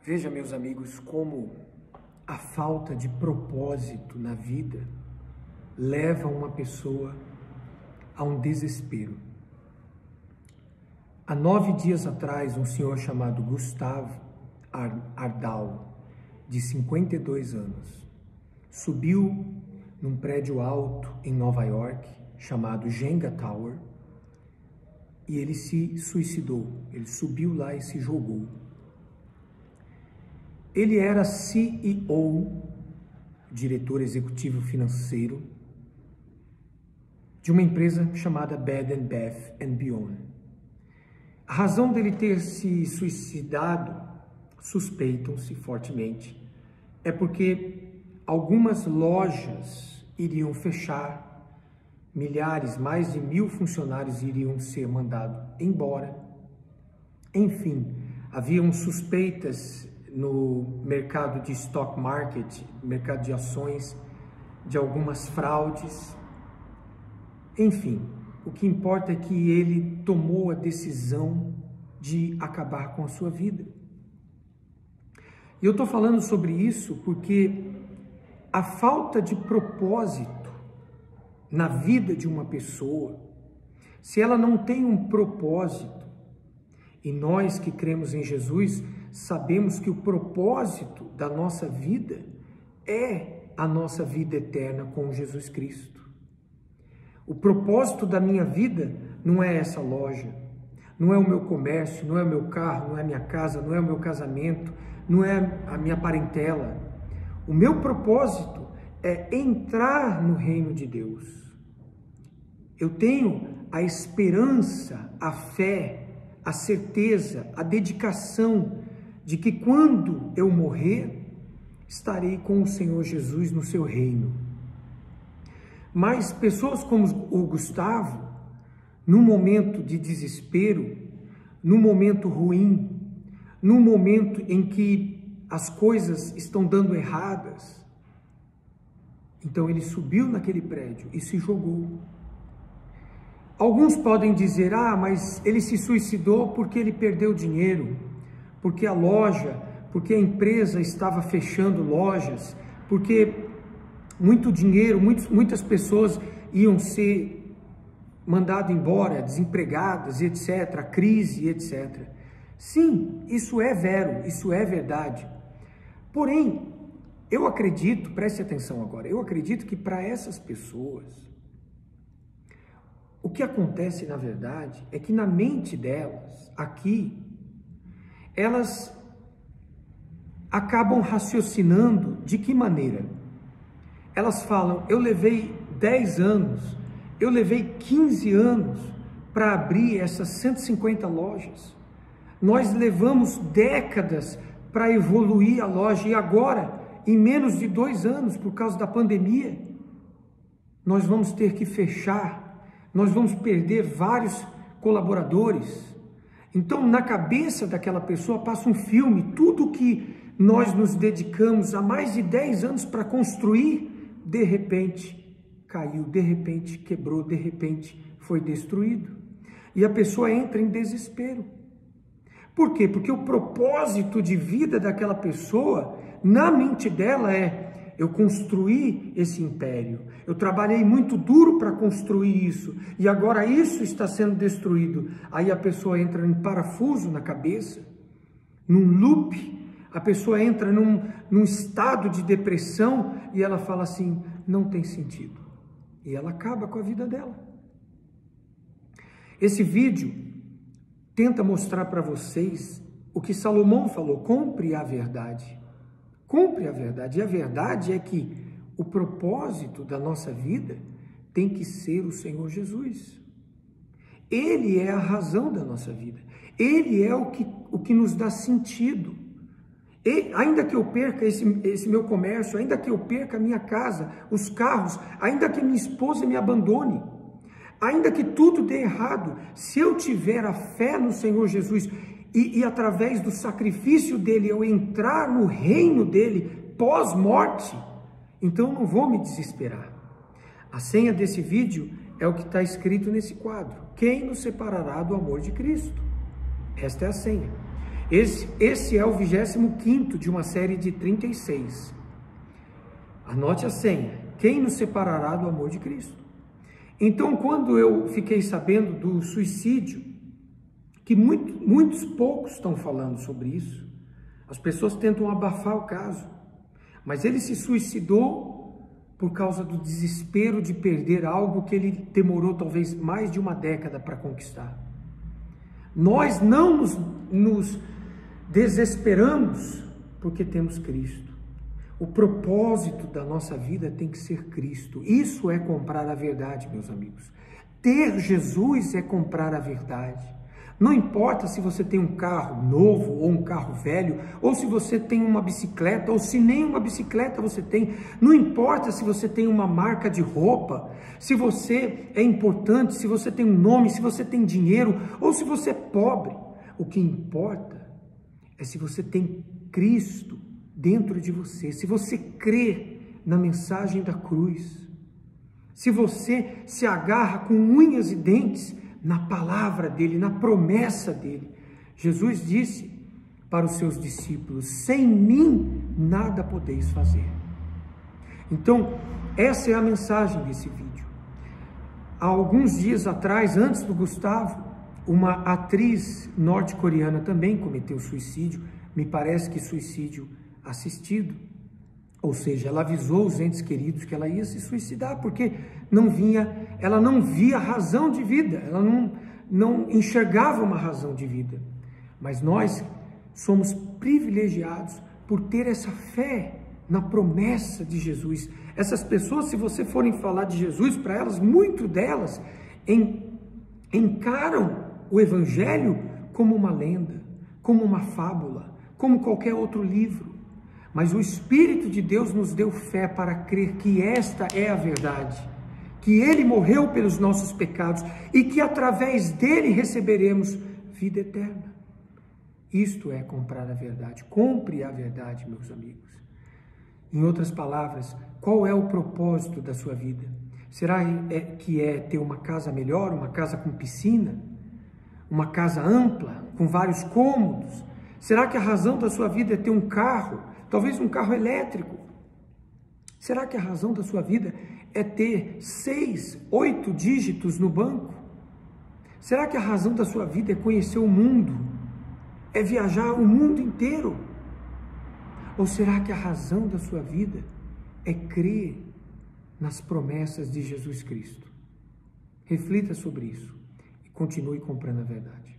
Veja, meus amigos, como a falta de propósito na vida leva uma pessoa a um desespero. Há 9 dias atrás, um senhor chamado Gustavo Ardal, de 52 anos, subiu num prédio alto em Nova York, chamado Jenga Tower, e ele se suicidou. Ele subiu lá e se jogou. Ele era CEO, diretor executivo financeiro, de uma empresa chamada Bed & Bath & Beyond. A razão dele ter se suicidado, suspeitam-se fortemente, é porque algumas lojas iriam fechar, milhares, mais de 1.000 funcionários iriam ser mandados embora. Enfim, haviam suspeitas no mercado de stock market, mercado de ações, de algumas fraudes. Enfim, o que importa é que ele tomou a decisão de acabar com a sua vida. E eu estou falando sobre isso porque a falta de propósito na vida de uma pessoa, se ela não tem um propósito, e nós que cremos em Jesus, sabemos que o propósito da nossa vida é a nossa vida eterna com Jesus Cristo. O propósito da minha vida não é essa loja, não é o meu comércio, não é o meu carro, não é a minha casa, não é o meu casamento, não é a minha parentela. O meu propósito é entrar no reino de Deus. Eu tenho a esperança, a fé, a certeza, a dedicação de que quando eu morrer, estarei com o Senhor Jesus no seu reino. Mas pessoas como o Gustavo, num momento de desespero, num momento ruim, num momento em que as coisas estão dando erradas, então ele subiu naquele prédio e se jogou. Alguns podem dizer, mas ele se suicidou porque ele perdeu dinheiro, porque a loja, porque a empresa estava fechando lojas, porque muito dinheiro, muitas pessoas iam ser mandadas embora, desempregadas, etc., crise, etc. Sim, isso é vero, isso é verdade. Porém, eu acredito, preste atenção agora, eu acredito que para essas pessoas, o que acontece, na verdade, é que na mente delas, aqui, elas acabam raciocinando de que maneira? Elas falam, eu levei 10 anos, eu levei 15 anos para abrir essas 150 lojas. Nós levamos décadas para evoluir a loja e agora, em menos de 2 anos, por causa da pandemia, nós vamos ter que fechar. Nós vamos perder vários colaboradores. Então, na cabeça daquela pessoa passa um filme, tudo que nós nos dedicamos há mais de 10 anos para construir, de repente caiu, de repente quebrou, de repente foi destruído. E a pessoa entra em desespero. Por quê? Porque o propósito de vida daquela pessoa, na mente dela eu construí esse império, eu trabalhei muito duro para construir isso, e agora isso está sendo destruído. Aí a pessoa entra em parafuso na cabeça, num loop, a pessoa entra num estado de depressão, e ela fala assim, não tem sentido. E ela acaba com a vida dela. Esse vídeo tenta mostrar para vocês o que Salomão falou, compre a verdade. Compre a verdade. E a verdade é que o propósito da nossa vida tem que ser o Senhor Jesus. Ele é a razão da nossa vida. Ele é o que nos dá sentido. E, ainda que eu perca esse meu comércio, ainda que eu perca a minha casa, os carros, ainda que minha esposa me abandone, ainda que tudo dê errado, se eu tiver a fé no Senhor Jesus e através do sacrifício dele, eu entrar no reino dele pós-morte, então eu não vou me desesperar. A senha desse vídeo é o que está escrito nesse quadro. Quem nos separará do amor de Cristo? Esta é a senha. Esse é o 25º de uma série de 36. Anote a senha. Quem nos separará do amor de Cristo? Então, quando eu fiquei sabendo do suicídio, que muitos poucos estão falando sobre isso, as pessoas tentam abafar o caso, mas ele se suicidou por causa do desespero de perder algo que ele demorou talvez mais de uma década para conquistar. Nós não nos desesperamos porque temos Cristo. O propósito da nossa vida tem que ser Cristo. Isso é comprar a verdade, meus amigos. Ter Jesus é comprar a verdade. Não importa se você tem um carro novo ou um carro velho, ou se você tem uma bicicleta, ou se nem uma bicicleta você tem. Não importa se você tem uma marca de roupa, se você é importante, se você tem um nome, se você tem dinheiro, ou se você é pobre. O que importa é se você tem Cristo dentro de você, se você crê na mensagem da cruz, se você se agarra com unhas e dentes na palavra dele, na promessa dele. Jesus disse para os seus discípulos: sem mim nada podeis fazer. Então, essa é a mensagem desse vídeo. Há alguns dias atrás, antes do Gustavo, uma atriz norte-coreana também cometeu suicídio, me parece que suicídio assistido, ou seja, ela avisou os entes queridos que ela ia se suicidar, porque ela não via razão de vida, ela não enxergava uma razão de vida. Mas nós somos privilegiados por ter essa fé na promessa de Jesus. Essas pessoas, se você forem falar de Jesus para elas, muito delas encaram o Evangelho como uma lenda, como uma fábula, como qualquer outro livro. Mas o Espírito de Deus nos deu fé para crer que esta é a verdade, que Ele morreu pelos nossos pecados e que através dele receberemos vida eterna. Isto é comprar a verdade. Compre a verdade, meus amigos. Em outras palavras, qual é o propósito da sua vida? Será que é ter uma casa melhor, uma casa com piscina, uma casa ampla, com vários cômodos? Será que a razão da sua vida é ter um carro? Talvez um carro elétrico. Será que a razão da sua vida é ter 6, 8 dígitos no banco? Será que a razão da sua vida é conhecer o mundo? É viajar o mundo inteiro? Ou será que a razão da sua vida é crer nas promessas de Jesus Cristo? Reflita sobre isso e continue comprando a verdade.